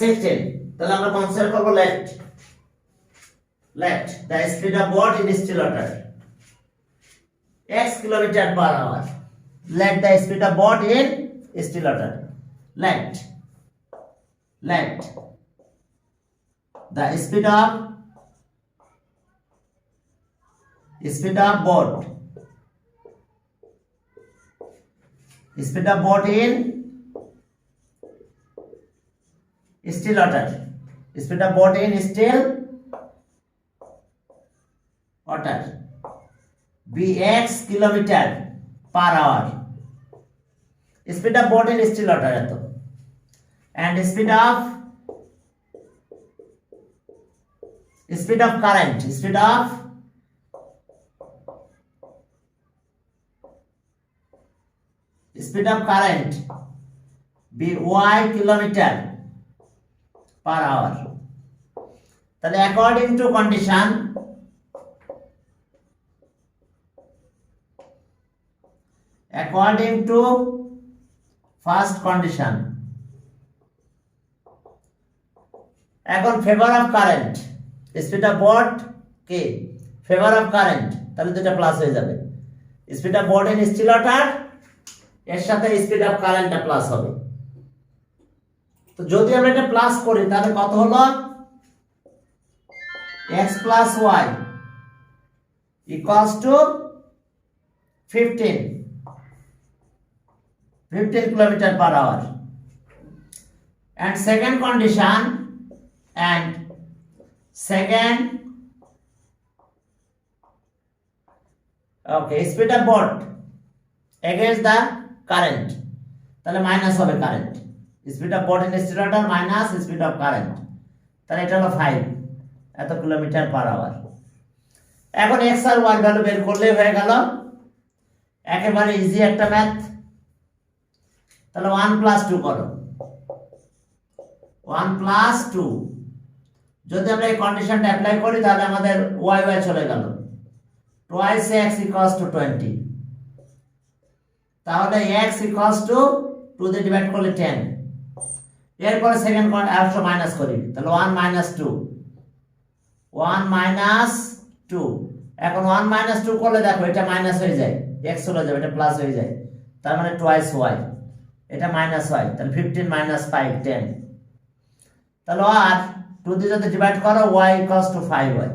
16 তাহলে আমরা কনসিডার করব let the speed of boat in still water x kilometer per hour. Let the speed of boat in still water. Let the speed of boat in still water. Speed of boat in still water bx kilometer per hour. Speed of boat in still water eto, and speed of current by kilometer per hour. তাহলে according to condition according to first condition এখন favor of current speed of boat K favor of current তাহলে দুটো plus হয়ে যাবে speed of boat in still water এর সাথে speed of current টা plus হবে তো যদি আমরা এটা প্লাস করি তাহলে কত হলো x plus y equals to 15 kilometer per hour. And second condition speed of boat against the current তাহলে মাইনাস হবে current speed of boat in still water minus speed of current তাহলে এটা হলো 5 এত কিলোমিটার পার আওয়ার এখন x আর y value বের করলে হয়ে গেল একেবারে ইজি একটা ম্যাথ তাহলে 1 প্লাস 2 করো 1 প্লাস 2 যদি আমরা এই কন্ডিশনটা অ্যাপ্লাই করি তাহলে আমাদের y চলে গেল twice x equals to 20 তাহলে x equals to 2 দিয়ে ডিভাইড করলে 10 এরপরে সেকেন্ড অংশ মাইনাস করি তাহলে 1 minus 2 এখন 1 minus 2 করলে দেখো এটা মাইনাস হয়ে যায় x চলে যাবে এটা প্লাস হয়ে যায় তার মানে twice y এটা মাইনাস y তাহলে 15 minus 5 10 তাহলে আর 2 দিয়ে যদি ডিভাইড করো y equals to 5y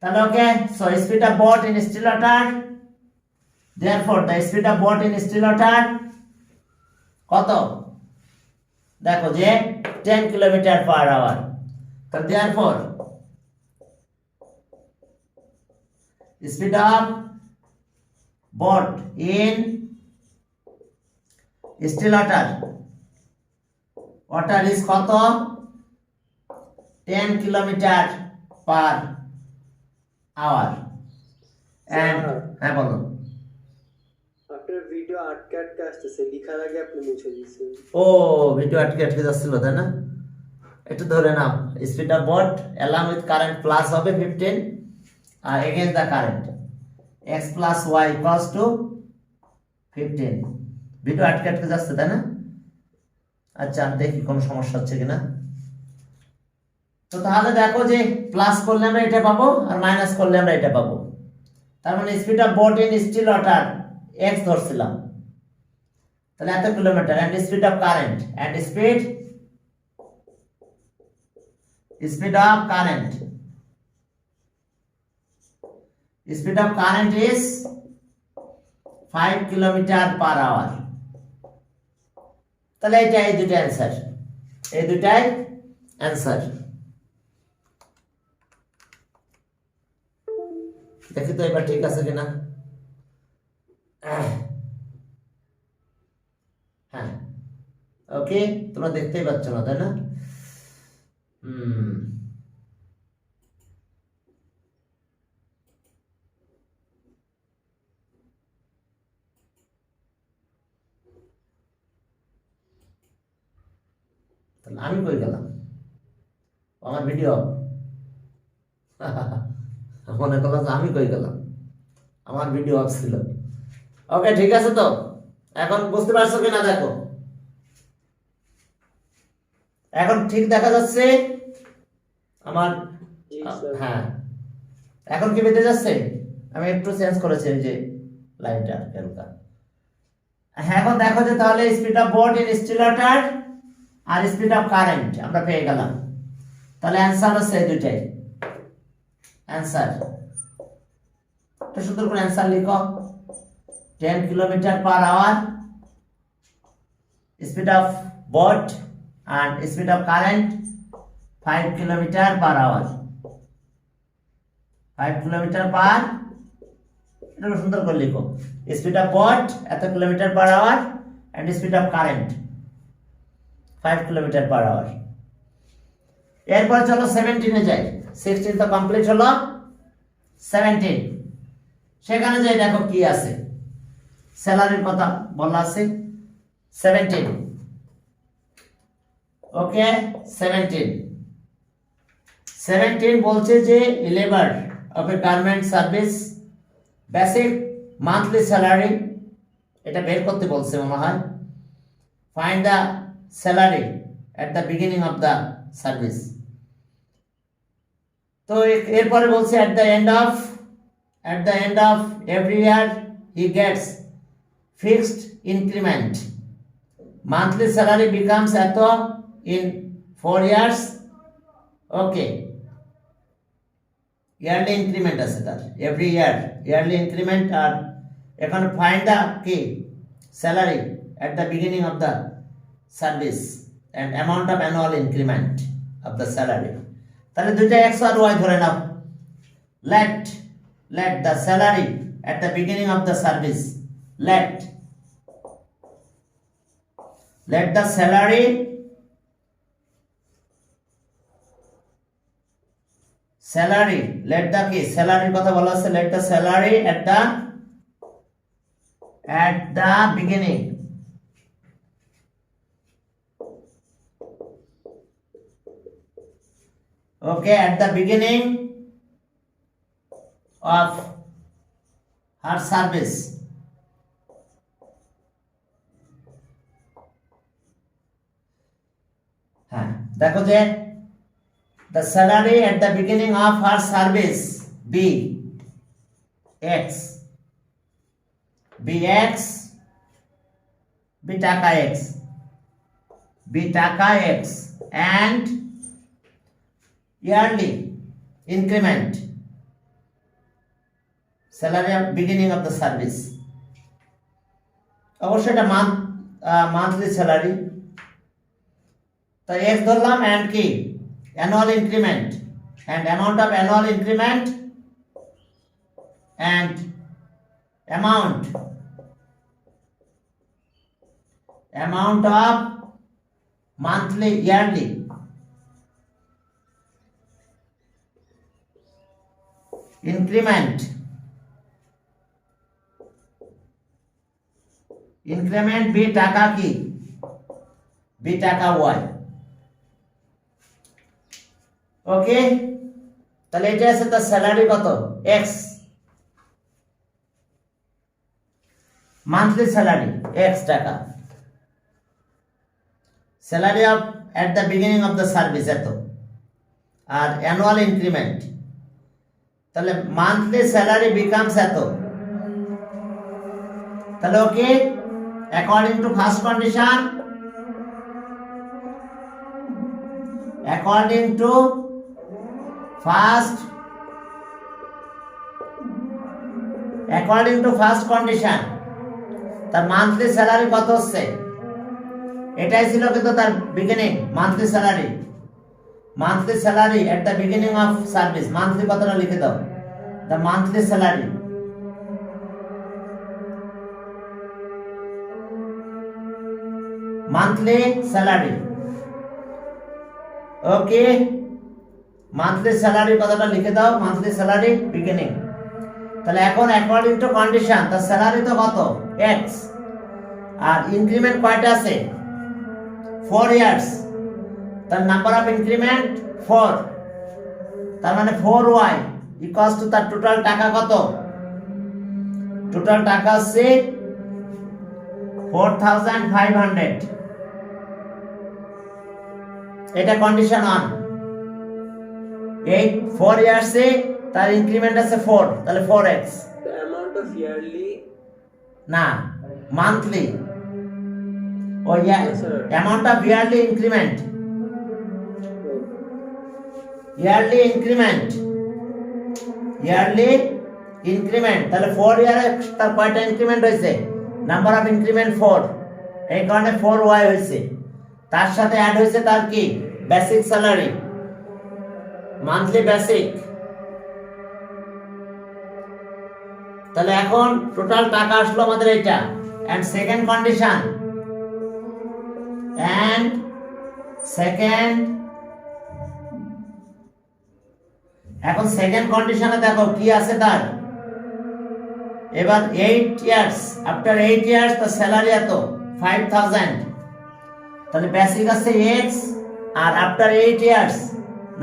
তাহলে okay so speed of boat in still water therefore the speed of boat in still water কত দেখো যে 10 কিলোমিটার পার আওয়ার তো therefore speed of boat in still water is কত 10 kilometre per hour and হ্যাঁ বলো আপনার video আটকে আসতেছে লেখার আগে আপনি মুছে দিয়েছেন ও ভিডিও আটকে যাচ্ছিল তাই না একটু ধরে নাও speed of boat along with current plus হবে 15 আর against the current x plus y equals to 15 video আটকে যাচ্ছে তাই না আচ্ছা আমি দেখি কোনো সমস্যা হচ্ছে কিনা তো তাহলে দেখো যে প্লাস করলে আমরা এটা পাবো আর মাইনাস করলে আমরা এটা পাবো তার মানে speed of boat in still water x ধরছিলাম তাহলে এত kilometre and speed of current and speed of current is 5 kilometer per hour তাহলে এটা এই দুটো অ্যানসার দেখি তো এবার ঠিক আছে কিনা হ্যাঁ ওকে তোমরা দেখতেই পাচ্ছ না তাই না তাহলে আমি কই গেলাম আমার ভিডিও মনে করলাম আমি কই গেলাম আমার ভিডিও অফ ছিল ওকে ঠিক আছে তো এখন বুঝতে পারছো কিনা দেখো এখন ঠিক দেখা যাচ্ছে আমার? জি স্যার। হ্যাঁ, এখন কি বেঁধে যাচ্ছে? আমি একটু চেঞ্জ করেছি এই যে লাইনটা হালকা। হ্যাঁ, এখন দেখো যে তাহলে speed of boat in still water আর স্পিড অফ কারেন্ট আমরা পেয়ে গেলাম। তাহলে অ্যান্সার হচ্ছে এই দুইটাই অ্যান্সার। একটা সুন্দর করে অ্যান্সার লিখো। 10 kilometre per hour speed of boat and speed of current 5 kilometre per hour. 5 kilometre per, এটা সুন্দর করে লিখো। স্পিড অফ বোট এত kilometre per hour and speed of current 5 kilometre per hour. এরপর চলো 17 এ যাই। 16 তো কমপ্লিট হলো, 17 সেখানে যাই, দেখো কি আছে। স্যালারির কথা বলা আছে 17। ওকে, 17 বলছে যে labour of A garment service basic monthly salary, এটা বের করতে বলছে মনে হয়। Find the salary at the beginning of the service. তো এরপরে বলছে at the end of every year he gets fixed increment. Monthly salary becomes এত in 4 years. Okay, yearly increment আছে তার, every year yearly increment। আর এখানে find the কি salary at the beginning of the service and amount of annual increment of the salary। তাহলে দুইটা x আর y ধরে নাও। let the salary at the beginning of the service, let the salary let the কি স্যালারির কথা বলা আছে, let the salary at the beginning okay, at the beginning of her service হ্যাঁ, দেখো যে the salary at the beginning of her service be x, be টাকা x and yearly increment salary at beginning of the service। অবশ্যই এটা monthly salary, তো x ধরলাম and কি annual increment and amount of annual increment and amount of monthly yearly increment be টাকা কি be টাকা y। ওকে, তাহলে এটা আছে তার স্যালারি কত x, মান্থলি স্যালারি x টাকা, salary of at the beginning of the service এত, আর অ্যানুয়াল ইনক্রিমেন্ট, তাহলে মান্থলি স্যালারি বিকামস এত। তাহলে okay, according to first condition, according to first condition তার মান্থলি স্যালারি কত হচ্ছে, এটাই ছিল কিন্তু তার beginning monthly salary at the beginning of service. Monthly কতটা লিখে দাও, the monthly salary okay, monthly salary কতটা লিখে দাও, মান্থলি স্যালারি বিগিনিং। তাহলে এখন অ্যাকর্ডিং টু কন্ডিশন তার স্যালারি তো কত x, আর ইনক্রিমেন্ট কয়টা আছে 4 ইয়ার্স, তার নাম্বার অফ ইনক্রিমেন্ট 4, তার মানে 4y ইকুয়ালস টু তার টোটাল টাকা কত, টোটাল টাকা হচ্ছে 4500। এটা কন্ডিশন 1। 4 ইয়ার্সে তার ইনক্রিমেন্ট আছে 4, তাহলে 4x। The amount of yearly. না, মান্থলি। ও Yes, sir. Amount of yearly increment. Yearly increment, yearly increment. তাহলে 4 ইয়ারে তার কয়টা ইনক্রিমেন্ট হয়েছে? নাম্বার অফ ইনক্রিমেন্ট 4, এই কারণে 4y হয়েছে। তার সাথে অ্যাড হয়েছে তার কি? Basic salary, monthly basic. তাহলে এখন টোটাল টাকা আসলো আমাদের এটা। And second condition, and second, এখন সেকেন্ড কন্ডিশনে দেখো কি আছে তার। এবার 8 ইয়ার্স, আফটার 8 ইয়ার্স তার স্যালারি এত 5000, তাহলে বেসিক আছে x, আর after 8 years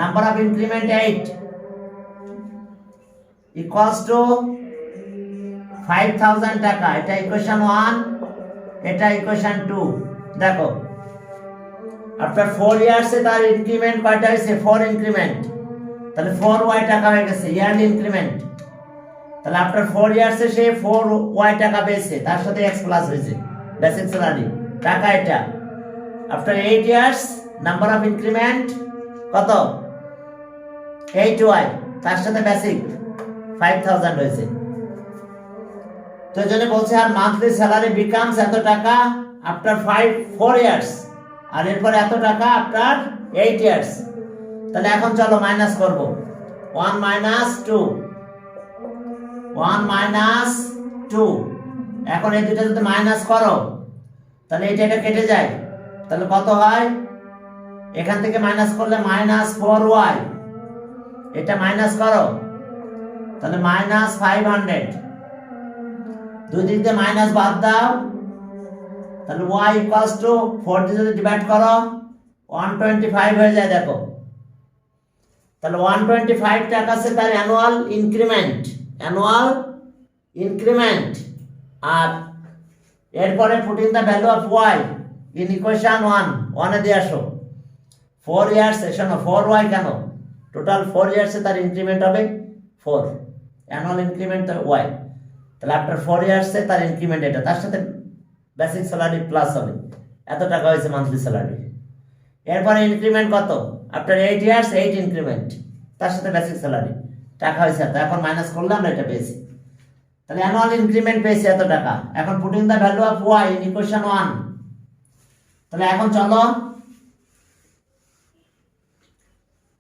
number of increment 8 equals to 5000 টাকা। এটা ইকুয়েশন 1, এটা ইকুয়েশন 2। দেখো আফটার 4 ইয়ার্সে তার ইনক্রিমেন্ট কয়টা হয়েছে? 4 ইনক্রিমেন্ট, তাহলে 4y টাকা হয়ে গেছে ইয়ারলি ইনক্রিমেন্ট। তাহলে আফটার 4 ইয়ার্সে সে 4y টাকা পেয়েছে, তার সাথে x প্লাস হয়েছে বেসিক স্যালারি টাকা এটা। After 8 years number of increment কত? 8y, তার সাথে বেসিক 5000 হয়েছে। তো এজন্য বলছে আর মান্থলি স্যালারি বিকামস এত টাকা আফটার 4 ইয়ার্স, আর এরপর এত টাকা আফটার 8 ইয়ার্স। তাহলে এখন চলো মাইনাস করব। 1 মাইনাস 2, 1 মাইনাস 2। এখন এই দুটো যদি মাইনাস করো তাহলে এটা কেটে যায়, তাহলে কত হয়? এখান থেকে মাইনাস করলে মাইনাস 4y, এটা মাইনাস করো তাহলে মাইনাস 500। দুই দিক দিয়ে মাইনাস বাদ দাও, তাহলে y ইকুয়ালস টু 4 দিয়ে যদি ডিভাইড করো 125 হয়ে যায়। দেখো তাহলে 125 টাকা আছে তার অ্যানুয়াল ইনক্রিমেন্ট, অ্যানুয়াল ইনক্রিমেন্ট। আর এরপরে putting the value of y in equation 1 এ দিয়ে আসো। 4 ইয়ার্স, শোনো 4y কেন? টোটাল 4 ইয়ার্সে তার ইনক্রিমেন্ট হবে 4, অ্যানুয়াল ইনক্রিমেন্ট y। তাহলে আফটার 4 ইয়ার্সে তার ইনক্রিমেন্ট এটা, তার সাথে বেসিক স্যালারি প্লাস হবে, এত টাকা হয়েছে মান্থলি স্যালারি। এরপরে ইনক্রিমেন্ট কত? আফটার 8 ইয়ার্স 8 ইনক্রিমেন্ট, তার সাথে বেসিক স্যালারি টাকা হয়েছে এত। এখন মাইনাস করলে আমরা এটা পেয়েছি, তাহলে অ্যানুয়াল ইনক্রিমেন্ট পেয়েছি এত টাকা। এখন putting the value of y in equation 1। তাহলে এখন চলো,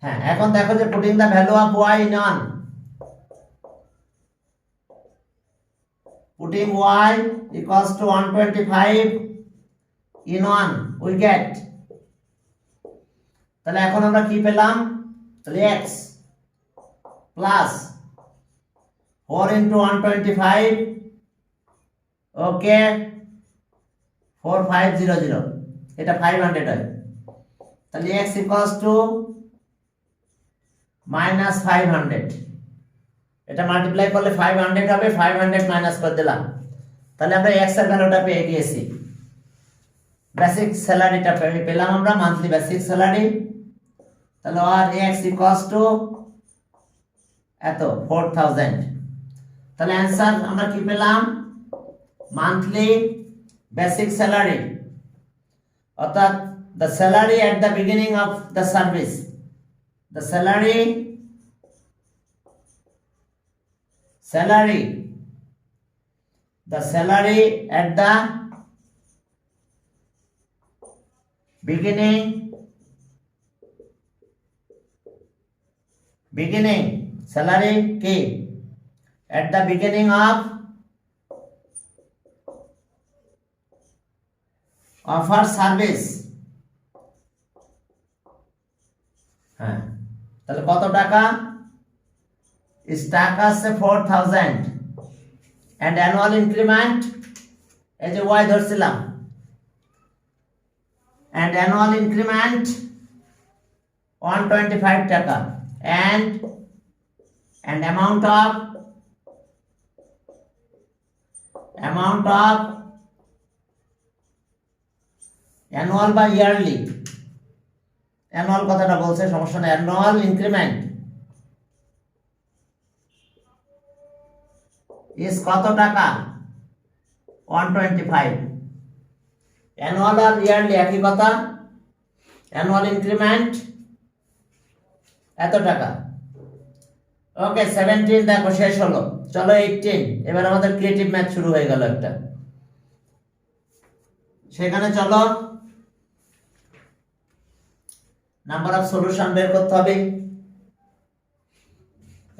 হ্যাঁ এখন দেখো যে putting the value of y in 1, putting y equals to 125 in 1 we get. তাহলে এখন আমরা কি পেলাম? তাহলে x প্লাস 4 ইন্টু 125, ওকে 4500, এটা 500 হয়। তাহলে x ইকুয়ালস টু মাইনাস 500, এটা মাল্টিপ্লাই করলে 500 হবে, 500 মাইনাস করে দিলাম। তাহলে আমরা x এর ভ্যালুটা পেয়ে গিয়েছি, বেসিক স্যালারিটা পেলাম আমরা, মান্থলি বেসিক স্যালারি। তাহলে আর x ইকুয়ালস টু এত 4000। তাহলে অ্যানসার আমরা কি পেলাম? মান্থলি বেসিক স্যালারি, অর্থাৎ the salary at the beginning of the service, the salary at the beginning salary কি? at the beginning of our service। হ্যাঁ তাহলে কত টাকা? টাকা আছে 4000, and annual increment এই যে y ধরছিলাম, and annual increment 125 টাকা, and amount of annual বা yearly, অ্যানুয়াল কথাটা বলছে, সমস্যা নেই। অ্যানুয়াল ইনক্রিমেন্ট ইজ কত টাকা? 125। অ্যানুয়াল আর ইয়ারলি একই কথা। অ্যানুয়াল ইনক্রিমেন্ট এত টাকা। ওকে, 17 দেখো শেষ হলো। চলো 18, এবার আমাদের ক্রিয়েটিভ ম্যাথ শুরু হয়ে গেল একটা। সেখানে চলো নাম্বার অফ সলিউশন বের করতে হবে।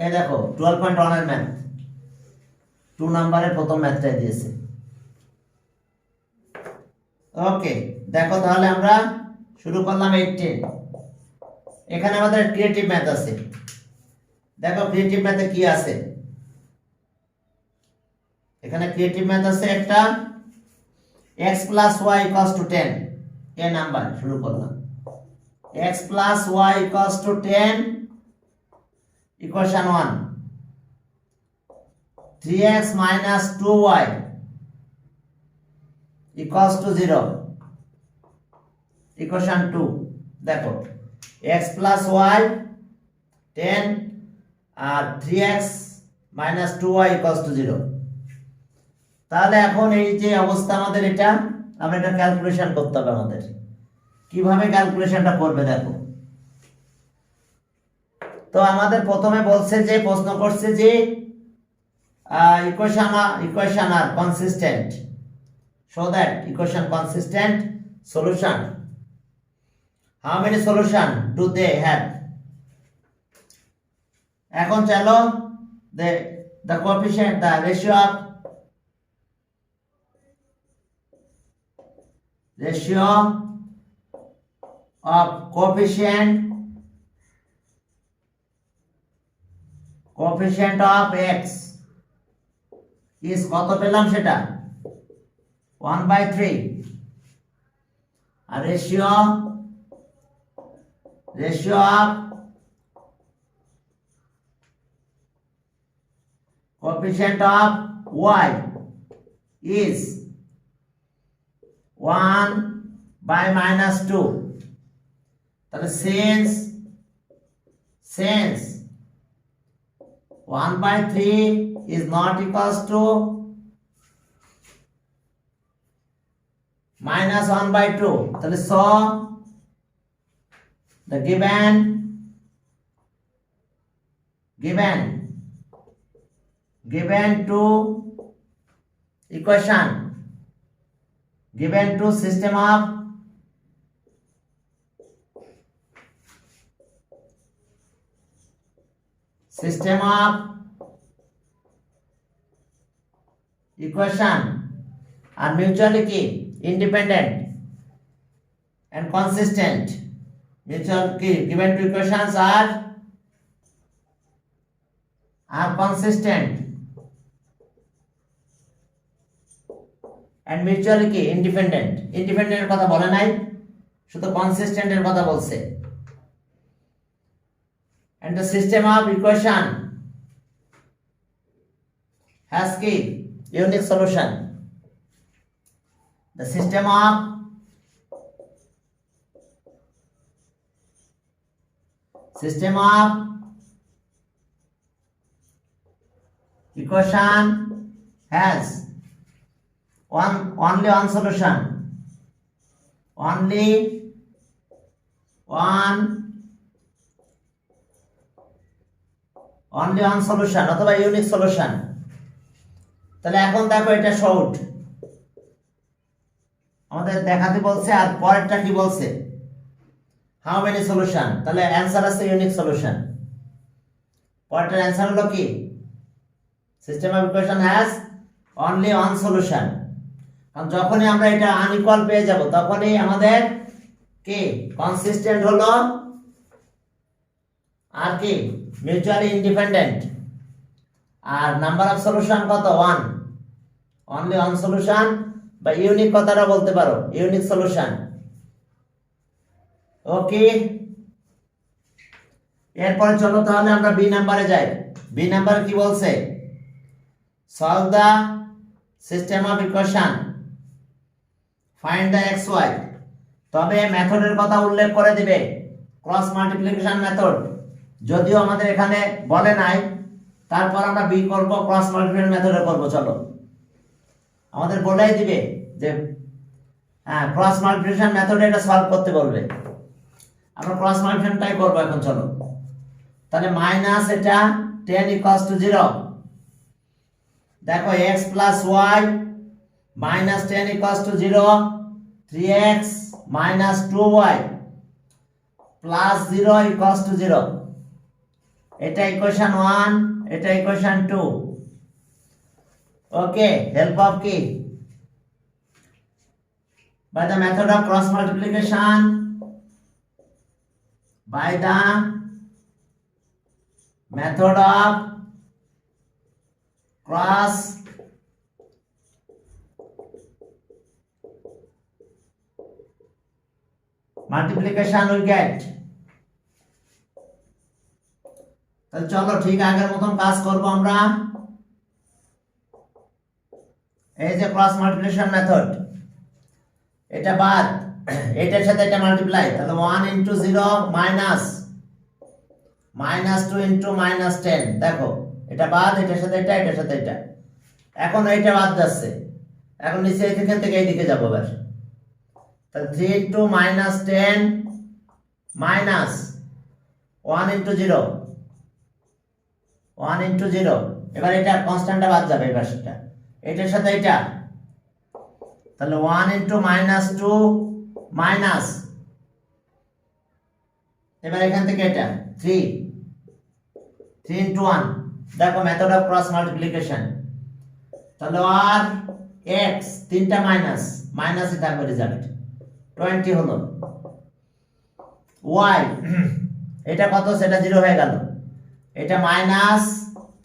এই দেখো 12.1 এর ম্যাথ, 2 নাম্বারের প্রথম ম্যাথটাই দিয়েছে। ওকে, দেখো তাহলে আমরা শুরু করলাম 18। এখানে আমাদের ক্রিয়েটিভ ম্যাথ আছে। দেখো ক্রিয়েটিভ ম্যাথে কি আছে। এখানে ক্রিয়েটিভ ম্যাথ আছে একটা, x plus y equals to 10। A number শুরু করলাম। x plus y equals to 10, equation 1। 3x minus 2y equals to 0, equation 2। দেখো x plus y 10 R 3x minus 2y equals to 0। তাহলে এখন এই যে অবস্থা আমাদের, এটা আমরা এটা ক্যালকুলেশন করতে হবে আমাদের। কিভাবে ক্যালকুলেশনটা করবে দেখো। তো আমাদের প্রথমে বলছে যে, প্রশ্ন করছে যে equation are consistent, show that equation consistent solution. How many solution do they have? এখন চলো the coefficient, the ratio of coefficient of x is কত পেলাম সেটা? 1/3। আর ratio of coefficient of y is 1/-2। তাহলে since 1/3 is not equals to -1/2, তাহলে so the given to equation, given to system of equation are mutually key, independent and consistent. Mutual key given to equations are consistent and mutually key, independent এর কথা বলে নাই, শুধু consistent এর কথা বলছে। and the system of equation has key unique solution. The system of equation has only one solution, only one solution অথবা unique solution. তাহলে এখন দেখো এটা শর্ট আমাদের দেখাতে বলছে, আর পরেরটা কি বলছে? How many solution. তাহলে অ্যানসার আছে ইউনিক সলিউশন। পরেরটার অ্যানসার হলো কি? System of equation has only one solution. কারণ যখনই আমরা এটা আনইকুয়াল পেয়ে যাব তখনই আমাদের কি কনসিস্টেন্ট হলো আর কি মিউচুয়ালি ইন্ডিপেন্ডেন্ট। আর নাম্বার অফ সলিউশন কত? 1, অনলি ওয়ান সলিউশন, বা ইউনিক কথাটা বলতে পারো, ইউনিক সলিউশন। ওকে, এরপরে চলো তাহলে আমরা বি নাম্বারে যাই। বি নাম্বারে কি বলছে? Solve the system of equation, find the xy। তবে মেথডের কথা উল্লেখ করে দিবে। ক্রস মাল্টিপ্লিকেশন মেথড, যদিও আমাদের এখানে বলে নাই, তারপর আমরা বি করব, ক্রস মাল্টিপ্লিকেশন মেথডে করব। চলো, আমাদের বলেই দিবে যে হ্যাঁ ক্রস মাল্টিপ্লিকেশন মেথডে এটা সলভ করতে বলবে, আমরা ক্রস মাল্টিপ্লিকেশনটাই করব এখন। চলো, তাহলে মাইনাস এটা 10 ইকুয়ালস টু 0। দেখো x plus y minus 10 equals to 0, 3x minus 2y plus 0 equals to 0। এটা ইকুয়েশন 1, এটা ইকুয়েশন 2। ওকে, হেল্প অফ কি? by the method of cross multiplication, by the method of cross multiplication we get। তাহলে চলো ঠিক আগের মতন কাজ করব আমরা। এই যে ক্রস মাল্টিপ্লিকেশন মেথড, এটা বাদ, এটার সাথে এটা মাল্টিপ্লাই, তাহলে 1 into 0 minus minus 2 into minus 10। দেখো এটা বাদ, এটার সাথে এটা, এটার সাথে এটা, এখন এইটা বাদ যাচ্ছে, এখন নিচে এই থেকে এইদিকে যাবো এবার। তাহলে 3 into minus 10 minus 1 into 0, 1 into 0। এবার এটা কনস্ট্যান্টটা বাদ যাবে এবার, সেটা এটার সাথে এটা, তাহলে 1 ইনটু মাইনাস 2 মাইনাস, এবার এখান থেকে এটা 3 ইনটু 1। দেখো মেথড অফ ক্রস মাল্টিপ্লিকেশন, তাহলে আর x তিনটা মাইনাস, মাইনাসই থাকবে রেজাল্ট 20 হলো। y এটা কত, সেটা 0 হয়ে গেল, এটা মাইনাস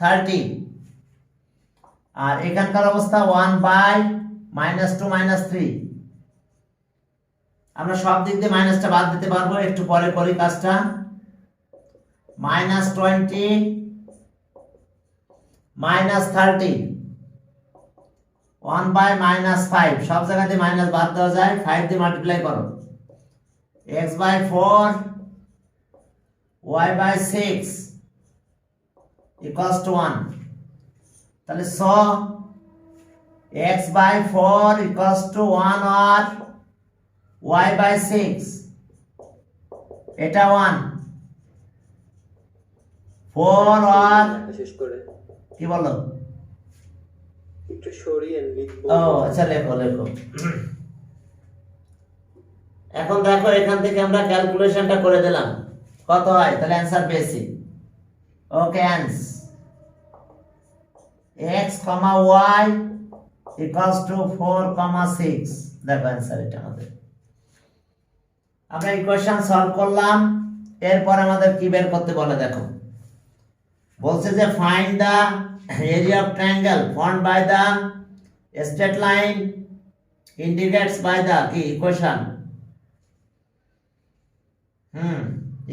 30। আর এখানকার অবস্থা 1 বাই মাইনাস 2 মাইনাস 3। আমরা সব দিক দিয়ে মাইনাসটা বাদ দিতে পারবো, একটু পরে করি কাজটা। মাইনাস 20 মাইনাস 30, 1 বাই মাইনাস 5, সব জায়গাতে মাইনাস বাদ দেওয়া যায়, 5 দিয়ে মাল্টিপ্লাই করো। x by 4 y by 6 equals to 1। তাহলে so x by 4 equals to 1 or y by 6, এটা 1, 4 or শেষ করে কি বলো? একটু সরিয়ে লিখবো। ও আচ্ছা, লেখো লেখো। এখন দেখো এখান থেকে আমরা ক্যালকুলেশনটা করে দিলাম, কত হয়, তাহলে অ্যানসার পেয়েছি। ওকে, x, y equals to 4, 6। দেখো অ্যান্সার এটা আমাদের। আমরা ইকুয়েশন সলভ করলাম, এরপর আমাদের কি বের করতে বলে দেখো। বলছে যে find the area of triangle formed by the straight line indicates by the কি equation,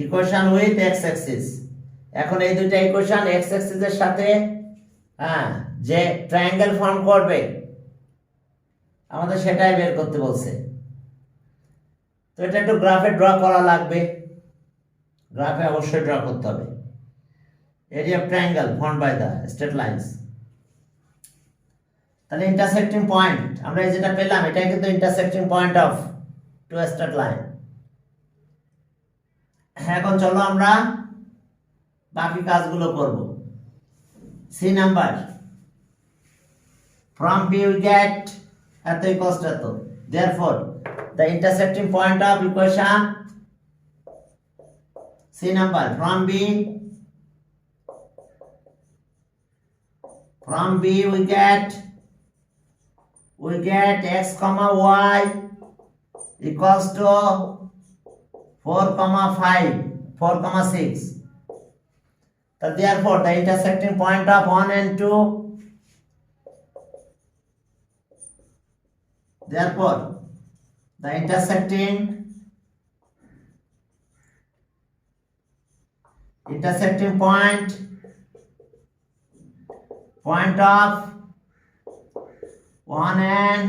equation with x axis. এখন এই দুইটা ইকুয়েশন x অ্যাক্সিসের সাথে যে ট্রায়াঙ্গেল ফর্ম করবে আমাদের সেটাই বের করতে বলছে। তো এটা একটু গ্রাফে ড্র করা লাগবে, গ্রাফে অবশ্যই ড্র করতে হবে। Area of triangle formed by the straight lines. তাহলে ইন্টারসেক্টিং পয়েন্ট আমরা এই যেটা পেলাম, এটাই কিন্তু intersecting point of two straight line. এখন চলো আমরা বাকি কাজগুলো করব। C number, from B we get এত equals to এত, therefore the intersecting point of equation C number, from B we get x comma y equals to 4 comma 5, 4 comma 6. So therefore the intersecting point of 1 and 2, therefore the intersecting point of 1 and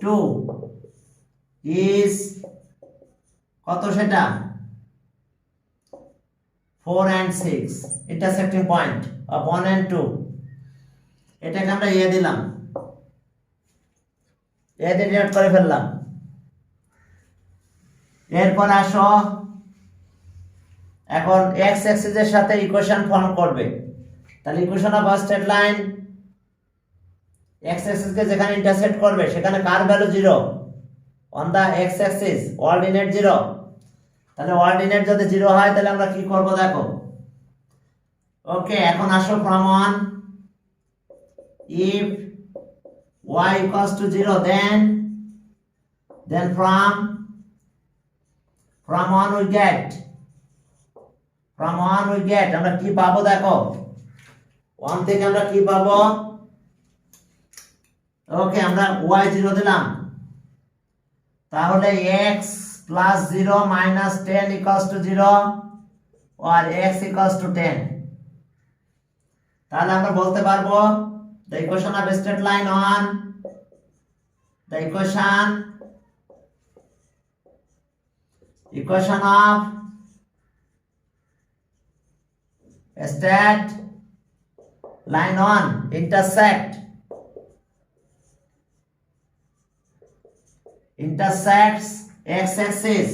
2 is কত সেটা 4 and 6 intersecting point of 1 and 2 এটাকে আমরা এ দিলাম, এ দিয়ে denote করে ফেললাম। এরপর আসো এখন এক্স অ্যাক্সিসের সাথে ইকুয়েশন ফর্ম করবে। তাহলে equation of straight line x অ্যাক্সিসকে যেখানে ইন্টারসেক্ট করবে সেখানে কার value 0 on the x axis, ordinate 0। তাহলে অর্ডিনেট যদি 0 হয় তাহলে আমরা কি করব দেখো। ওকে, এখন আসো from 1 if y equals to 0 then from 1 we get আমরা কি পাবো দেখো। 1 থেকে আমরা কি পাবো? ওকে, আমরা y 0 দিলাম, তাহলে x plus 0 minus 10 equals to 0 or x equals to 10। তাহলে আমরা বলতে পারবো the equation of a straight line on the equation of a straight line on intersects x-axis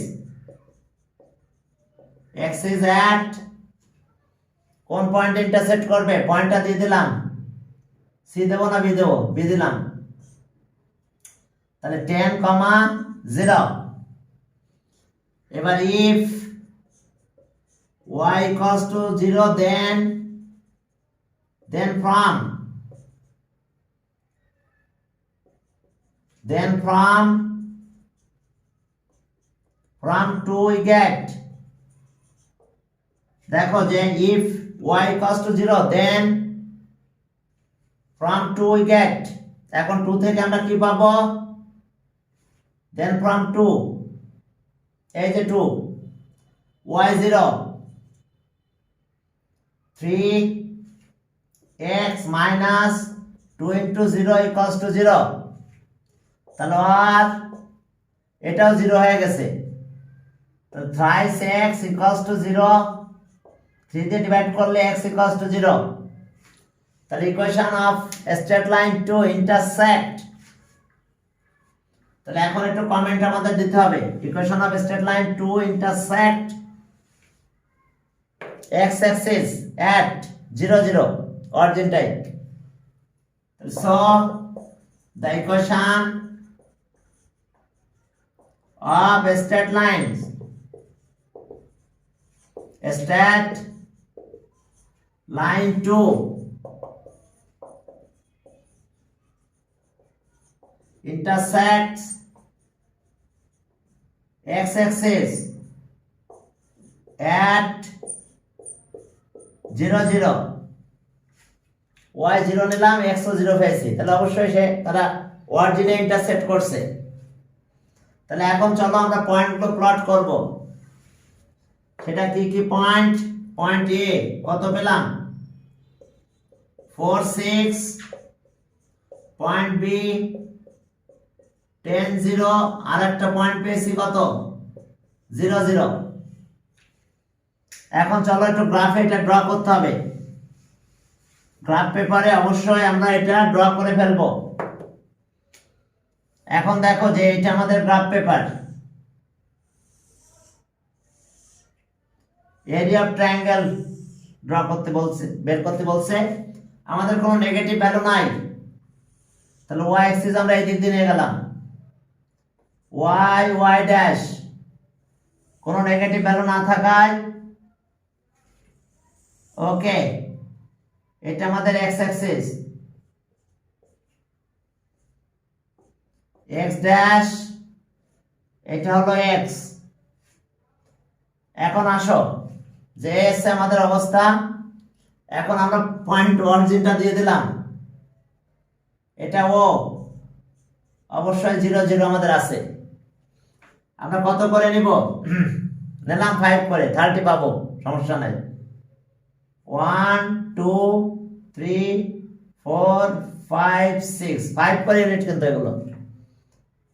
at কোন পয়েন্টে ইন্টারসেক্ট করবে? পয়েন্টটা দিয়ে দিলাম, সি দেবো না বি দেবো? বি দিলাম। তাহলে 10, 0। এবার if y equals to 0 then from 2 we get, দেখো যে if y equals to 0 then from 2 we get, এখন 2 থেকে আমরা কি পাবো? then from 2, এই যে 2 y 0 3x minus 2 into 0 equals to 0। তাহলে আর এটাও 0 হয়ে গেছে, তো thrice x equals to 0, 3 দিয়ে ডিভাইড করলে x equals to 0। তাহলে equation of straight line to intersect, তাহলে এখন একটু কমেন্ট আমাদের দিতে হবে। Equation of straight line to intersect x axis at 0 0 origin type, so the equation of a straight lines line 2 intersects x-axis at 0 0, y 0 নিলাম, x ও 0 পেয়েছি, তাহলে অবশ্যই তারা অরিজিনে ইন্টারসেক্ট করছে। তাহলে এখন চলো আমরা পয়েন্টগুলো প্লট করব। সেটা কি কি পয়েন্ট? পয়েন্ট এ কত পেলাম? 4 6, পয়েন্ট বি 10 0, আর একটা পয়েন্ট পেয়েছি কত? 0 0। এখন চলো একটু গ্রাফে এটা ড্র করতে হবে। গ্রাফ পেপারে অবশ্যই আমরা এটা ড্র করে ফেলবো। এখন দেখো যে এটা আমাদের graph paper. Area of triangle draw করতে বলছে, বের করতে বলছে। আমাদের কোনো নেগেটিভ ভ্যালু নাই, তাহলে y অ্যাক্সিস আমরা এই দিক দিয়ে নিয়ে গেলাম, y y ড্যাশ কোনো নেগেটিভ ভ্যালু না থাকায় ওকে এটা আমাদের x অ্যাক্সিস, x ড্যাশ এটা হলো x। এখন আসো যে এস আমাদের অবস্থা, এখন আমরা পয়েন্ট অরিজিনটা দিয়ে দিলাম, এটা ও অবশ্যই 0 0 আমাদের আছে। আমরা কত করে নিব? নিলাম 5 করে, 30 পাবো, সমস্যা নাই। 1 2 3 4 5 6, 5 করে ইউনিট কিন্তু এগুলো।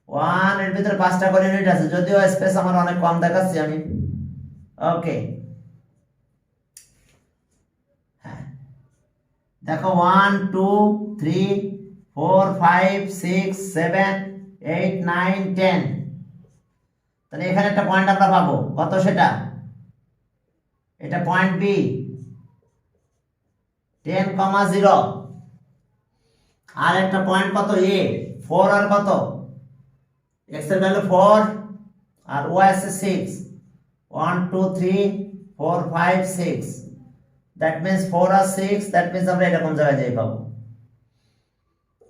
1 এর ভিতরে 5টা করে ইউনিট আছে, যদিও স্পেস আমার অনেক কম দেখাচ্ছি আমি। ওকে দেখো 1 2 3 4 5 6 7 8 9 10, তাহলে এখানে একটা পয়েন্ট আমরা পাবো, কত সেটা? এটা পয়েন্ট বি 10,0, আর একটা পয়েন্ট কত এ 4 আর কত x এর ভ্যালু 4 আর y আছে 6, 1 2 3 4 5 6, দ্যাট মিন্স 4 আর 6, দ্যাট মিন্স আমরা এরকম জায়গায় যাই পাবো।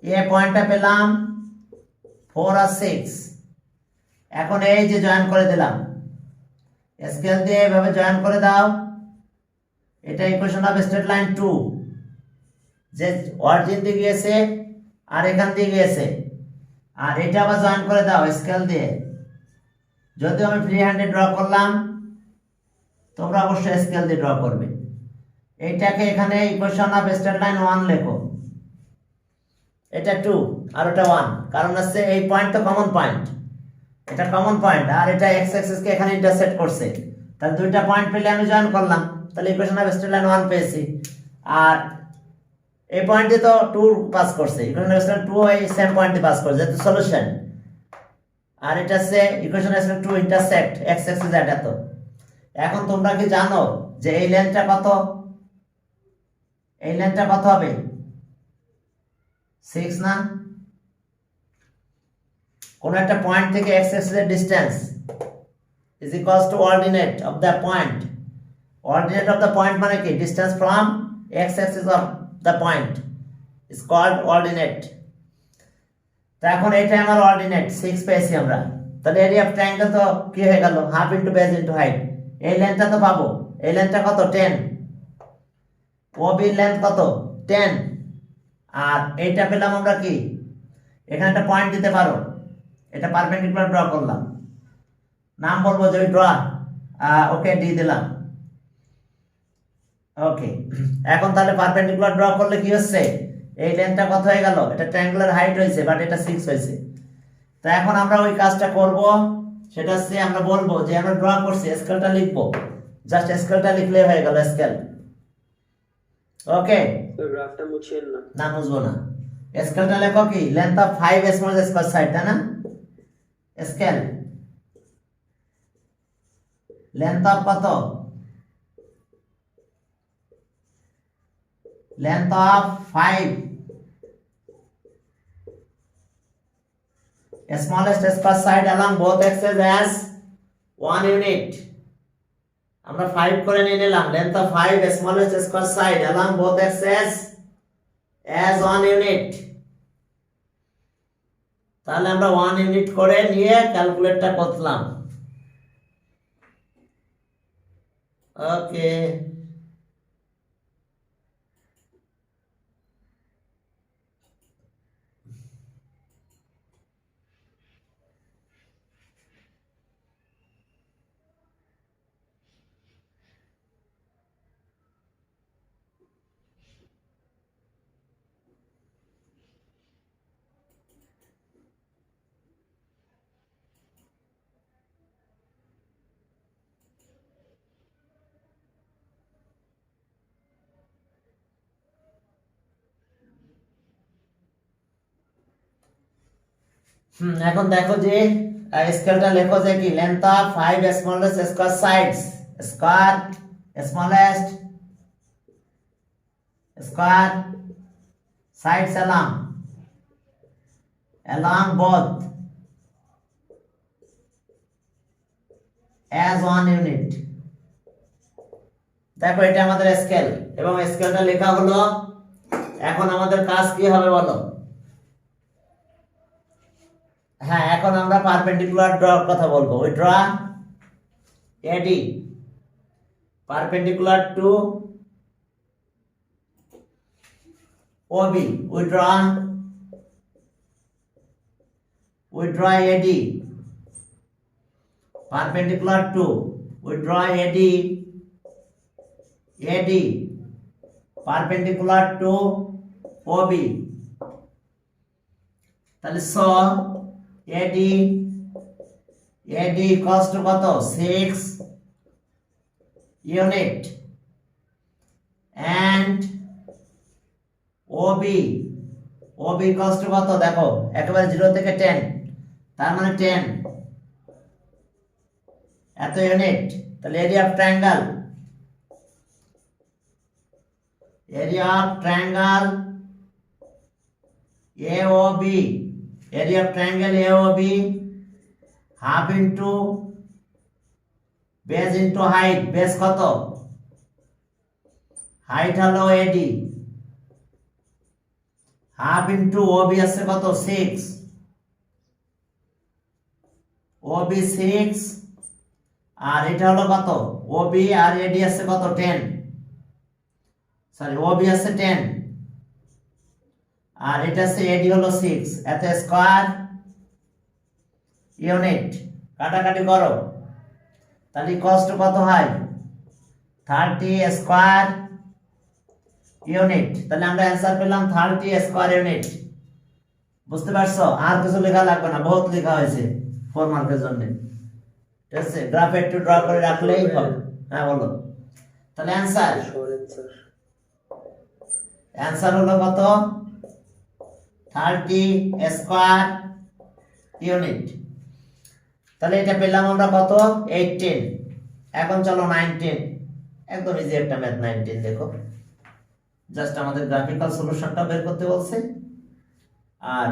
এ পয়েন্টটা পেলাম 4 আর 6, এখন এই যে জয়েন করে দিলাম, স্কেল দিয়ে এভাবে জয়েন করে দাও, এটা ইকুয়েশন অফ স্ট্রেট লাইন 2, যে অরিজিন দিয়ে গিয়েছে আর এখান দিয়ে গিয়েছে, আর এটা আবার জয়েন করে দাও স্কেল দিয়ে। যদিও আমি ফ্রি হ্যান্ডে ড্র করলাম, তোমরা অবশ্যই স্কেল দিয়ে ড্র করবে। এইটাকে এখানে ইকুয়েশন অফ স্ট্রেট লাইন 1 লেখো, এটা 2 আর ওটা 1, কারণ হচ্ছে এই পয়েন্ট তো কমন পয়েন্ট, এটা কমন পয়েন্ট আর এটা x অ্যাক্সিস কে এখানে ইন্টারসেক্ট করছে, তাহলে দুইটা পয়েন্ট পেলে আমি জয়েন করলাম, তাহলে ইকুয়েশন অফ স্ট্রেট লাইন 1 পেয়েছি। আর এই পয়েন্টে তো 2 পাস করছে, ইকুয়েশন অফ স্ট্রেট 2 এই সেম পয়েন্টে পাস করছে, যেহেতু সলিউশন। আর এটা হচ্ছে equation of straight 2 intersect x Axis এটা। তো এখন তোমরা কি জানো যে এই লেন্থটা কত? এই লেন্থটা কত হবে? 6 না? কোন একটা পয়েন্ট থেকে x অ্যাক্সিস এর distance is equals to ordinate of the point. Ordinate of the point মানে কি? Distance from x axis of the point is called ordinate. তো এখন এটা আমার ordinate 6 পেয়েছি আমরা, তাহলে এরিয়া অফ ট্রায়াঙ্গেল তো কি হয়ে গেল? Half into base into height. এই লেন্থটা তো পাবো, এই লেন্থটা কত? 10, OB লেন্থ কত? 10, আর এইটা পেলাম আমরা কি? এখানে একটা পয়েন্ট দিতে পারো, এটা পারপেন্ডিকুলার ড্র করলাম, নাম বলবো যে ড্র, ওকে ডি দিলাম। ওকে, এখন তাহলে পারপেন্ডিকুলার ড্র করলে কি হচ্ছে? এই লেন্থটা কত হয়ে গেল? এটা ট্রায়াঙ্গুলার হাইট হয়েছে, বাট এটা 6 হয়েছে। তো এখন আমরা ওই কাজটা করব, সেটা হচ্ছে আমরা বলবো যে আমরা ড্র করছি, স্কেলটা লিখবো, জাস্ট স্কেলটা লিখলে হয়ে গেল স্কেল। ওকে, তো গ্রাফটা মুছিয়েন না। না মুছবো না, স্কেলটা লেখো কি? Length of 5 small square side, তাই না? স্কেল লেন্থ অফ কত? Length of 5 smallest square side along both axes as 1 unit. আমরা 5 করে নিয়ে নিলাম, length of 5 smallest square side along both axes as 1 unit। তাহলে আমরা 1 ইউনিট করে নিয়ে ক্যালকুলেটটা করলাম। ওকে, এখন দেখো যে স্কেলটা লেখো যে কি? Length of 5 smallest square sides, square smallest square sides along both as 1 unit। দেখো এটা আমাদের স্কেল, এবং স্কেলটা লেখা হলো। এখন আমাদের কাজ কি হবে বলো? হ্যাঁ, এখন আমরা পারপেন্ডিকুলার ড্রর কথা বলবো। We draw AD perpendicular to OB. We draw AD perpendicular to, we draw AD perpendicular to OB। তাহলে সো AD equals to কত? 6 unit, and OB OB equals to কত দেখো একেবারে 0 থেকে 10 তার মানে 10 এত ইউনিট তাহলে area of triangle AOB area of triangle AOB half into base into height base কত height হলো AD half into OB আছে কত 6 OB 6 আর এটা হলো কত OB আর AD আছে কত 10 সরি OB আছে 10 আর এটা আছে AD হলো 6 এত স্কয়ার ইউনিট কাটাকাটি করো তাহলে কষ্ট কত হয় 30 স্কয়ার ইউনিট তাহলে আমরা অ্যানসার পেলাম 30 স্কয়ার ইউনিট বুঝতে পারছো আর কিছু লেখা লাগবে না বহুত লেখা হয়েছে 4 মার্কের জন্য ঠিক আছে গ্রাফ একটু ড্র করে রাখলেই হবে হ্যাঁ বলো তাহলে অ্যানসার অ্যানসার হলো কত 30 স্কয়ার ইউনিট তাহলে এটা পেলাম আমরা কত 18 এখন চলো 19 একদম ইজি একটা ম্যাথ 19 দেখো জাস্ট আমাদের গ্রাফিক্যাল সলিউশনটা বের করতে বলছে আর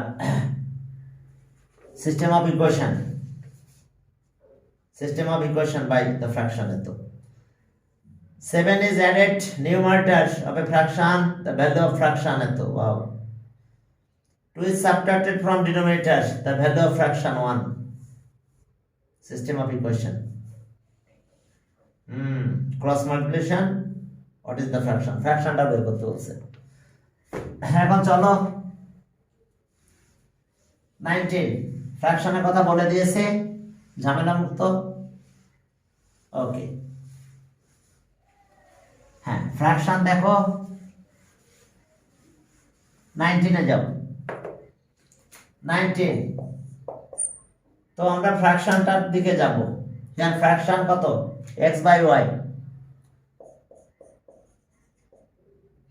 system of equation by the fraction এত 7 is added numerator of a fraction the value of fraction এত wow 2 is subtracted from denominator the value of fraction 1 system of equation cross multiplication what is the fraction টা বের করতে বলছে এখন চলো 19 ফ্র্যাকশনের কথা বলে দিয়েছে ঝামেলা মুক্ত ওকে হ্যাঁ ফ্র্যাকশন দেখো 19 এ যাও 19 তো আমরা ফ্র্যাকশনটার দিকে যাব যেন ফ্র্যাকশন কত x by y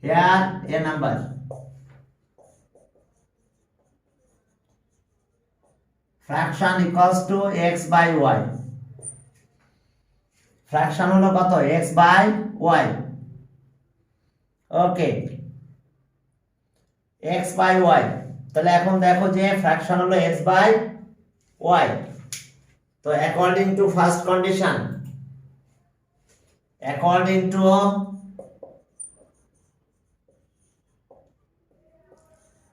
here a number fraction equals to x by y fraction হলো কত x by y okay x by y তাহলে এখন দেখো যে ফ্র্যাকশন হলো x by y তো according to first condition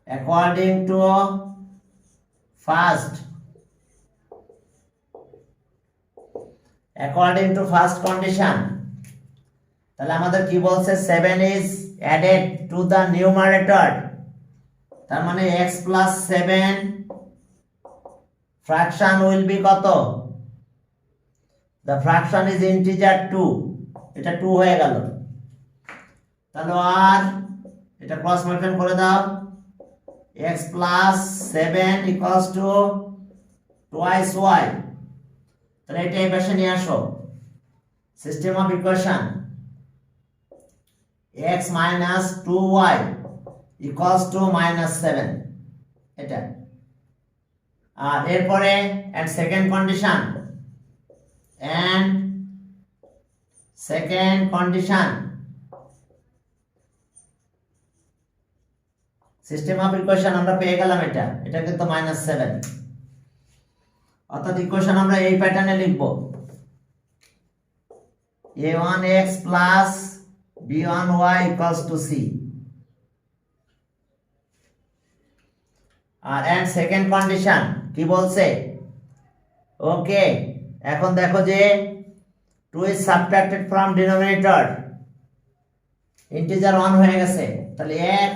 according to first condition তাহলে আমাদের কি বলছে 7 is added to the numerator তার মানে x plus 7 fraction will be কত the fraction is integer 2 এটা 2 হয়ে গেল তাহলে আর এটা ক্রস মাল্টিপ্লাই করে দাও x plus 7 equals to twice y তাহলে এটা এই পাশে নিয়ে আসো system of equation x minus 2y equals to minus 7 এটা আর এরপরে and second condition system of equation আমরা পেয়ে গেলাম এটা কিন্তু -7 অর্থাৎ ইকুয়েশন আমরা এই প্যাটার্নে লিখব a1x plus b1y equals to c আর এন্ড সেকেন্ড কন্ডিশন কি বলছে ওকে এখন দেখো যে 2 is subtracted from denominator integer 1 হয়ে গেছে তাহলে x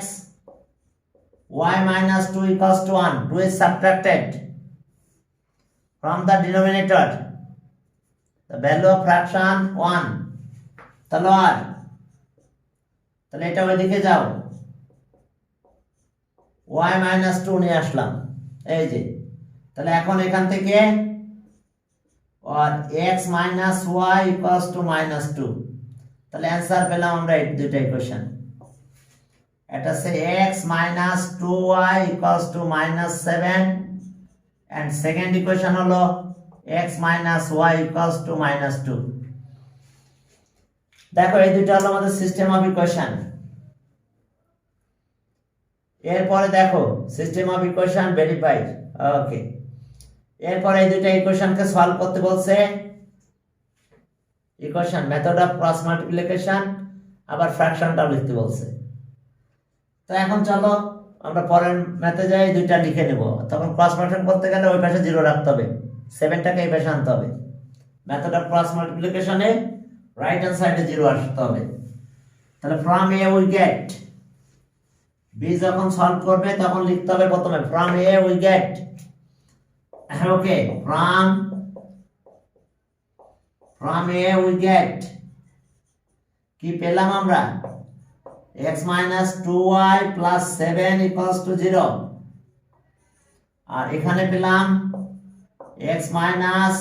y minus 2 equals to 1 2 is subtracted from the denominator the value of fraction 1 তাহলে এটা ওইদিকে যাও y minus 2 নিয়ে আসলাম এই যে তাহলে এখন এখান থেকে আর x minus y equals to minus 2 তাহলে অ্যানসার পেলাম আমরা এই দুটো ইকুয়েশন এটা হচ্ছে x minus 2y equals to minus 7 and second equation হলো x minus y equals to minus 2. দেখো এই দুটো হলো আমাদের সিস্টেম অফ ইকুয়েশন। এরপরে দেখো সিস্টেম অফ ইকুয়েশন ভেরিফাইড। ওকে, এরপরে এই দুটো ইকুয়েশনকে সলভ করতে বলছে। Equation method of cross multiplication, আবার ফ্র্যাকশনটাও লিখতে বলছে। তো এখন চলো আমরা পরের ম্যাথে যাই, দুইটা লিখে নেব। তখন ক্রস মাল্টিপ্লিকেশন করতে গেলে ওই পাশে 0 রাখতে হবে, 7টাকে এই পাশে আনতে হবে। মেথড অফ ক্রস মাল্টিপ্লিকেশনে রাইট হ্যান্ড সাইডে 0 আসতে হবে। তাহলে from a we get, b যখন সলভ করবে তখন লিখতে হবে প্রথমে from a we get. Okay, from a we get কি পেলাম আমরা? x minus 2y plus 7 equals to 0, আর এখানে পেলাম x minus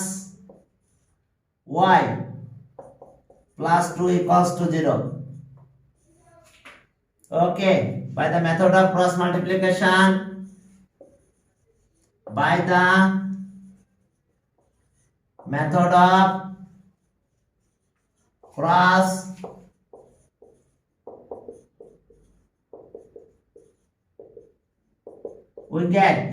y plus 2 equals to 0. Okay, by the method of cross multiplication, by the method of cross we get,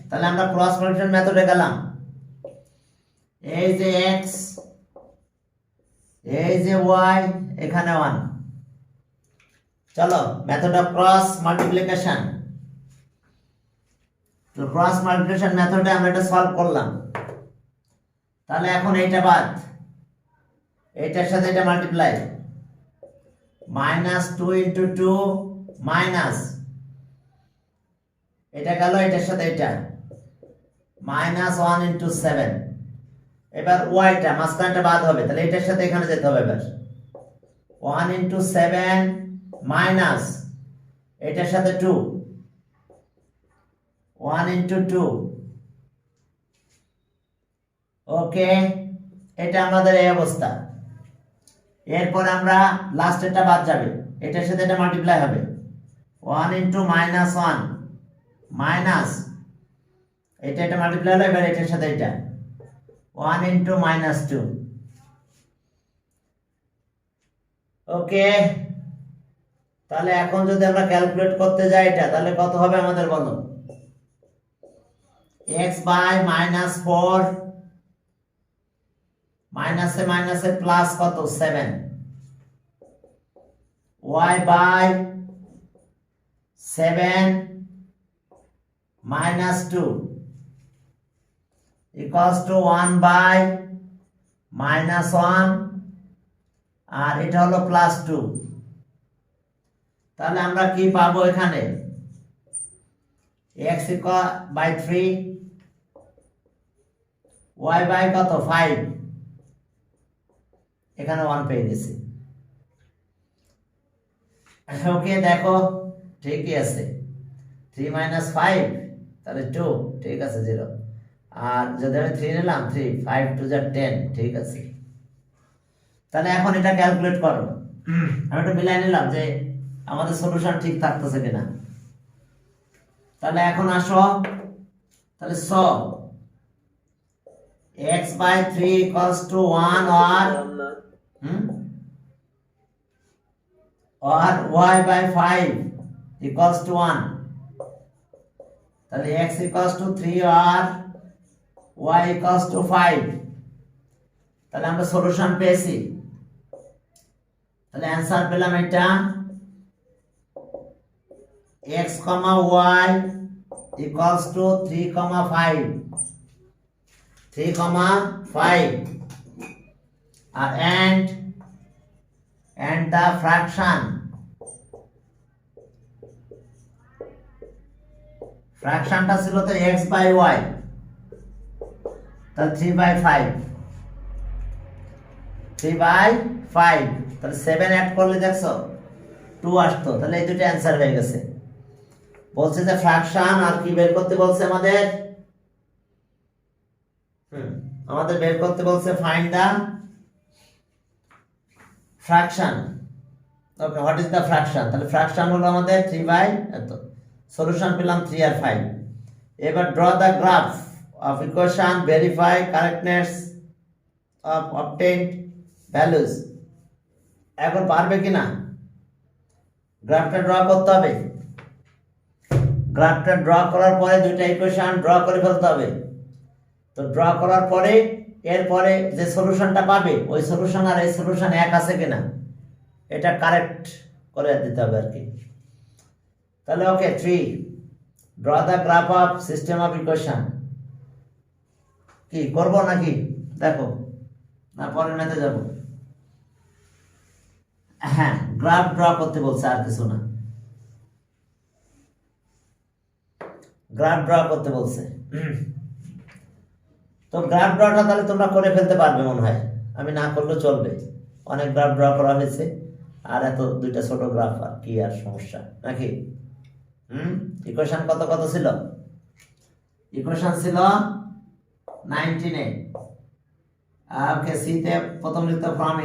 তাহলে আমরা cross multiplication মেথডে গেলাম। এই যে x, এই যে y, এখানে 1। চলো মেথড অফ ক্রস মাল্টিপ্লিকেশন, তো ক্রস মাল্টিপ্লিকেশন মেথডে আমরা এটা সলভ করলাম। তাহলে এখন এইটা বাদ, এইটার সাথে এটা মাল্টিপ্লাই, -2 into 2 মাইনাস, এটা গেল এটার সাথে এটা, -1 into 7। এবার ওয়াইটা মাঝখানটা বাদ হবে, তাহলে এটার সাথে এখানে যেতে হবে। এবার 1 into 7 মাইনাস এটার সাথে 2, 1 into 2। ওকে, এটা আমাদের এই অবস্থা। এরপর আমরা লাস্টেরটা বাদ যাবে, এটার সাথে এটা মাল্টিপ্লাই হবে, 1 into -1 মাইনাস এটা মাল্টিপ্লাই হলো, এবার এটার সাথে এটা 1 into -2। ওকে, তাহলে এখন যদি আমরা ক্যালকুলেট করতে যাই এটা, তাহলে কত হবে আমাদের বলো? x by -4 মাইনাসে মাইনাসে প্লাস কত 7, y by 7 -2 equals to 1 by -1, আর এটা হলো +2। তাহলে আমরা কি পাবো এখানে? x by 3, y by কত 5, এখানে 1 পেয়ে গেছি। ওকে, দেখো ঠিকই আছে, 3 - 5 তাহলে 2, ঠিক আছে 0। আর যদি আমি 3 নিলাম, 3, 5 2 10, ঠিক আছে। তাহলে এখন এটা ক্যালকুলেট করো। আমি একটু মিলাই নিলাম যে আমাদের সলিউশন ঠিক থাকতেছে কিনা। তাহলে এখন আসো, তাহলে x by 3 equals to 1 or y by 5 equals to 1। তাহলে x equals to 3 or y equals to 5। তাহলে আমরা সলিউশন পেয়েছি। তাহলে অ্যানসার পেলাম এটা x, y equals to 3, 5, 3, 5, and the ফ্র্যাকশনটা ছিল তো x by y, তাহলে 3 by 5, 3 by 5, তাহলে 7 অ্যাড করলে দেখছো 2 আসতো। তাহলে এই দুটো অ্যানসার হয়ে গেছে। বলছে যে ফ্র্যাকশন আর কি বের করতে বলছে আমাদের? আমাদের বের করতে বলছে find the fraction. Okay, what is the fraction? তাহলে ফ্র্যাকশন হলো আমাদের 3 বাই এত, সলিউশন পেলাম 3 আর 5। এবার draw the graph of equation, verify correctness of obtained values. এখন পারবে কিনা গ্রাফটা ড্র করতে হবে। গ্রাফটা ড্র করার পরে দুইটা ইকুয়েশন ড্র করে ফেলতে হবে। তো ড্র করার পরে এরপরে যে সলিউশনটা পাবে ওই সলিউশন আর এই সলিউশন এক আছে কিনা এটা কারেক্ট করে দিতে হবে আর কি। তাহলে ওকে, 3 draw the graph of system of equation. কি করব নাকি দেখো, না পরে নিতে যাব? হ্যাঁ, গ্রাফ ড্র করতে বলছে, আর কিছু না। গ্রাফ ড্র করতে বলছে। তো গ্রাফ ড্রটা তাহলে তোমরা করে ফেলতে পারবে মনে হয়, আমি না করলেও চলবে। অনেক গ্রাফ ড্র করা হয়েছে, আর এত দুইটা ছোট গ্রাফ আর কি আর সমস্যা নাকি? ইকুয়েশন কত কত ছিল? ইকুয়েশন ছিল 19 এ। ওকে, সি তে প্রথম লিখতে from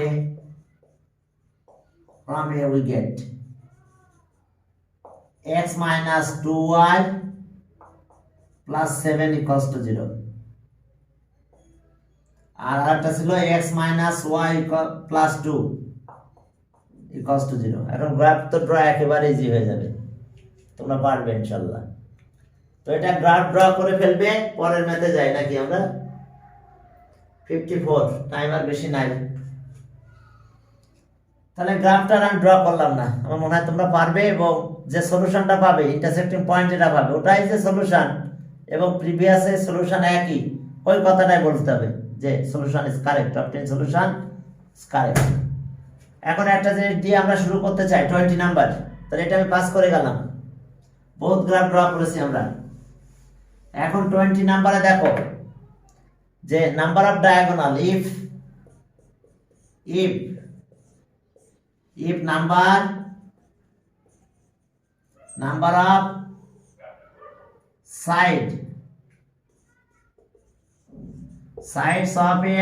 a we gate x minus 2y plus 7 equals to 0, আর আরেকটা ছিল x minus y plus 2 equals to 0। এখন গ্রাফ তো ড্র একেবারে ইজি হয়ে যাবে, তোমরা পারবে ইনশাআল্লাহ। তো এটা গ্রাফ ড্র করে ফেলবে, পরের ম্যাথে যাই নাকি আমরা? 54, টাইম আর বেশি নাই। তাহলে গ্রাফটা আমি ড্র করলাম না, আমার মনে হয় তোমরা পারবে, এবং যে সলিউশনটা পাবে ইন্টারসেক্টিং পয়েন্ট যেটা পাবে ওটাই যে সলিউশন, এবং প্রিভিয়াস এর সলিউশন একই, ওই কথাটাই বলতে হবে যে solution is correct, obtain solution is correct. এখন একটা জিনিস দিয়ে আমরা শুরু করতে চাই, 20 নাম্বার। তাহলে এটা আমি পাস করে গেলাম, বহুত গ্রাফ ড্র করেছি আমরা। এখন 20 নাম্বারে দেখো যে number of diagonal, if number of sides of a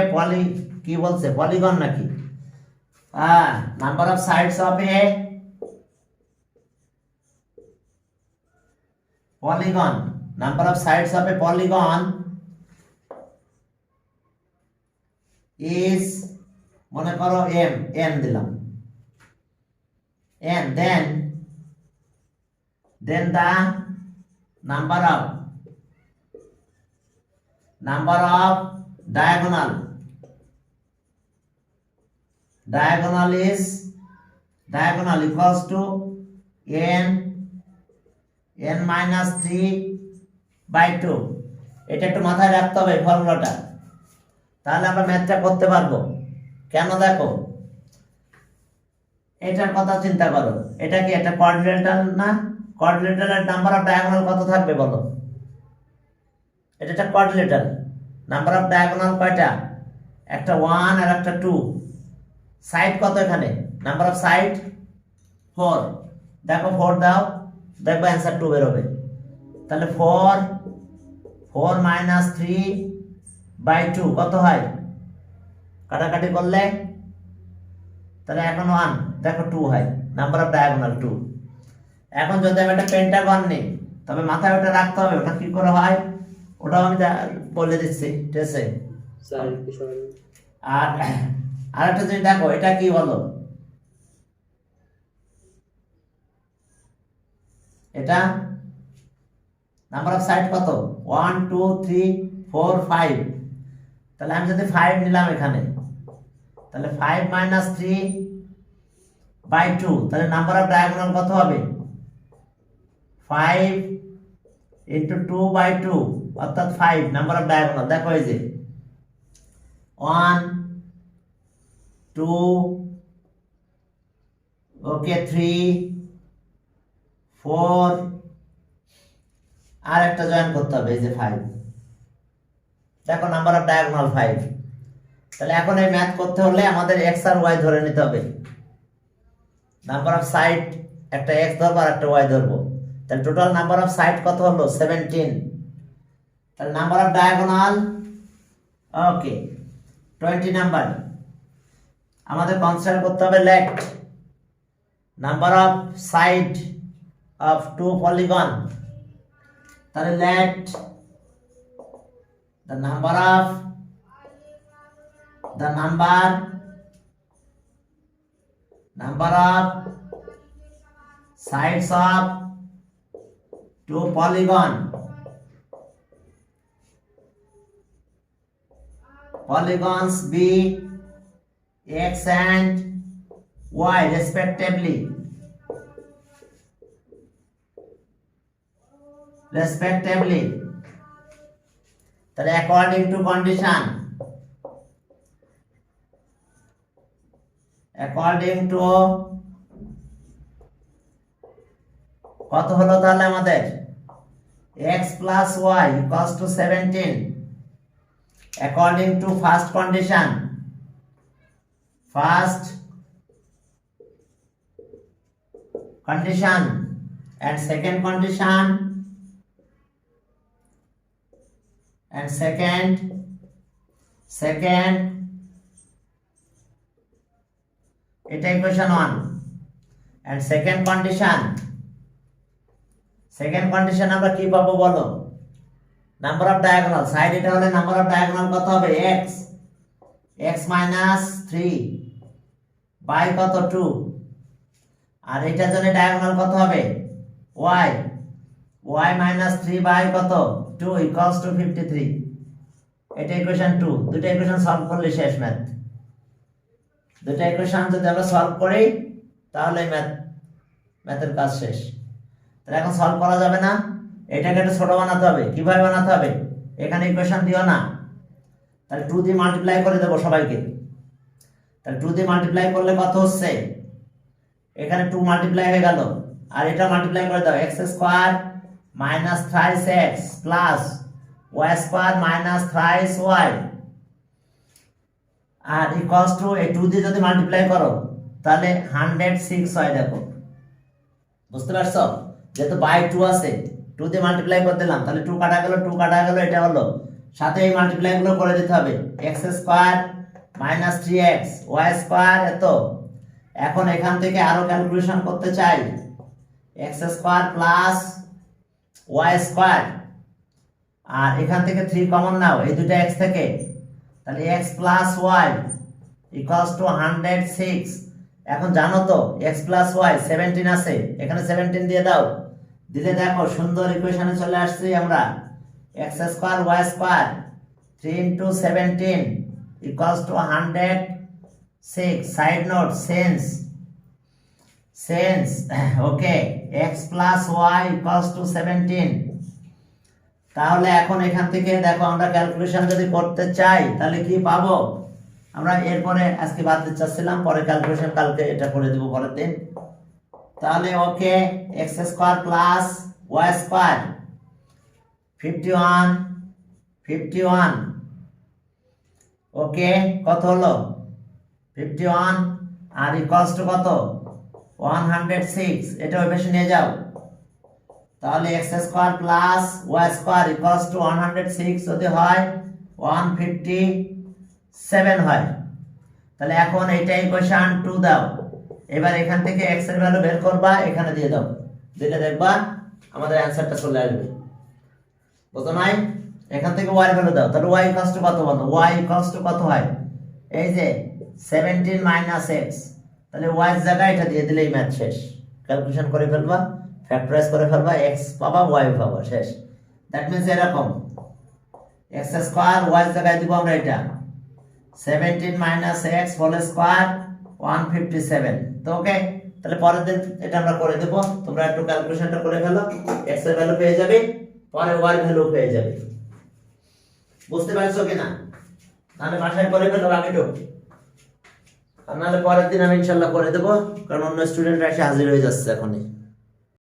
কি বলছে, পলিগন নাকি? Number of sides of A polygon, number of sides of A polygon is, মনে করো n দিলাম, and then the number of diagonal equals to n minus 3/2। এটা একটু মাথায় রাখতে হবে ফর্মুলাটা, তাহলে আমরা ম্যাথটা করতে পারবো। কেন দেখো, এটার কথা চিন্তা করো, এটা কি একটা কোয়াড্রিলেটারাল না? কোয়াড্রিলেটারাল নাম্বার অফ ডায়াগোনাল কত থাকবে বলো? এটা একটা কোয়াড্রিলেটারাল, নাম্বার অফ ডায়াগোনাল কয়টা? একটা 1 আর একটা 2। সাইড কত এখানে? Number of side 4। দেখো 4 দাও, দেখো অ্যান্সার 2 বের হবে। তাহলে 4 minus 3/2 কত হয়? কাটাকাটি করলে তাহলে এখন 1, দেখো 2 হয়, নাম্বার অফ ডায়াগোনাল 2। এখন যদি আমি একটা পেন্টাগন নিই, তবে মাথায় ওটা রাখতে হবে, ওটা কি করে হয় ওটাও আমি বলে দিচ্ছি, ঠিক আছে? আর আরেকটা যদি দেখো, এটা কি বলো? এটা নাম্বার অফ সাইড কত? 1 2 3 4 5। তাহলে আমি যদি 5 নিলাম এখানে, তাহলে 5 minus 3/2, তাহলে নাম্বার অফ ডায়াগোনাল কত হবে? 5 into 2/2, অর্থাৎ 5 নাম্বার অফ ডায়াগোনাল। দেখো এই যে 1 2 ওকে 3 4, আর একটা জয়েন করতে হবে, এই যে 5। দেখো নাম্বার অফ ডায়াগোনাল 5। তাহলে এখন এই ম্যাথ করতে হলে আমাদের x আর y ধরে নিতে হবে। নাম্বার অফ সাইড একটা x ধরবো আর একটা y ধরবো, তাহলে টোটাল নাম্বার অফ সাইড কত হলো? 17। তাহলে number of diagonal, okay 20 number. আমাদের কনসিডার করতে হবে let number of side of two polygon, তাহলে let the number of sides of two polygons be x and y respectively, তাহলে according to condition, কত হলো তাহলে আমাদের x plus y equals to 17 according to first condition and second condition and second এটা equation 1 and second condition আমরা কি পাবো বলো, নাম্বার অফ ডায়াগোনাল সাইড, এটা হলে নাম্বার অফ ডায়াগোনাল কত হবে x minus 3 বাই কত 2, আর এটার জন্য ডায়াগোনাল কত হবে y minus 3 বাই কত 2 equals to 53, এটা ইকুয়েশন 2। দুটো ইকুয়েশন সলভ করলে শেষ ম্যাথ। দুটো ইকুয়েশন যদি আমরা সলভ করি তাহলে ম্যাথের কাজ শেষ। তাহলে এখন সলভ করা যাবে না, এটাকে একটু ছোট বানাতে হবে। কিভাবে বানাতে হবে, এখানে ইকুয়েশন দিও না, তাহলে 2 দিয়ে মাল্টিপ্লাই করে দেবো সবাইকে। তাহলে 2 দিয়ে মাল্টিপ্লাই করলে কত হচ্ছে, এখানে 2 মাল্টিপ্লাই হয়ে গেল, আর এটা মাল্টিপ্লাই করে দাও x square minus thrice x plus y square minus thrice y, আর ইকুয়ালস টু এই 2 দিয়ে যদি মাল্টিপ্লাই করো তাহলে 106 হয়। দেখো বুঝতে পারছো, যেহেতু বাই 2 আছে 2 দিয়ে মাল্টিপ্লাই করে দিলাম, তাহলে 2 কাটা গেল, এটা হলো, সাথে এই মাল্টিপ্লাই গুলো করে দিতে হবে, x square minus 3x y square এত। এখন এখান থেকে আরো ক্যালকুলেশন করতে চাই, x square plus y square, আর এখান থেকে 3 কমন নাও এই দুটো x থেকে, তাহলে x plus y equals to 106। এখন জানো তো x প্লাস y 17 আছে, এখানে 17 দিয়ে দাও, দিলে দেখো সুন্দর ইকুয়েশনে চলে আসছি আমরা, x square y square 3 into 17 equals to 106। Side note sense okay, x plus y equals to 17। তাহলে এখন এখান থেকে দেখো আমরা ক্যালকুলেশন যদি করতে চাই তাহলে কি পাবো, আমরা এরপরে আজকে বাদ দিতে চাচ্ছিলাম, পরে ক্যালকুলেশন কালকে এটা করে দেব পরের দিন। তাহলে ওকে x square plus y square 51 ওকে, কত হলো 51, আর ইকুয়ালস টু কত 106, এটা ওই পাশে নিয়ে যাও, তাহলে x square plus y square equals to 106 যদি হয় 157 হয়। তাহলে এখন এইটা ইকুয়েশন 2 দাও, এবার এখান থেকে x এর ভ্যালু বের করবা, এখানে দিয়ে দাও, দিলে দেখবা আমাদের অ্যানসারটা চলে আসবে। বুঝছো নাই, এখান থেকে y এর ভ্যালু দাও, তাহলে y ইকুয়ালস টু কত বলো, y ইকুয়ালস টু কত হয়, এই যে 17 মাইনাস x, তাহলে y এর জায়গায় এটা দিয়ে দিলেই ম্যাথ শেষ। ক্যালকুলেশন করে ফেলবা, ফ্যাক্টরাইজ করে ফেলবা, x পাবা y পাবা, শেষ। দ্যাট মিন্স এরকম x স্কয়ার y এর জায়গায় দিব আমরা এটা 17 মাইনাস x হোল স্কয়ার 157। তো ওকে, তাহলে পরের দিন এটা আমরা করে দেব, তোমরা একটু ক্যালকুলেশনটা করে ফেলো, x এর ভ্যালু পেয়ে যাবে, পরে y এর ভ্যালু পেয়ে যাবে। বুঝতে পারছো কিনা, তাহলে বাসায় করে ফেলো আগেটো, আর নাহলে পরের দিন আমি ইনশাআল্লাহ করে দেব, কারণ অন্য স্টুডেন্টরা এসে হাজির হয়ে যাচ্ছে এখনই।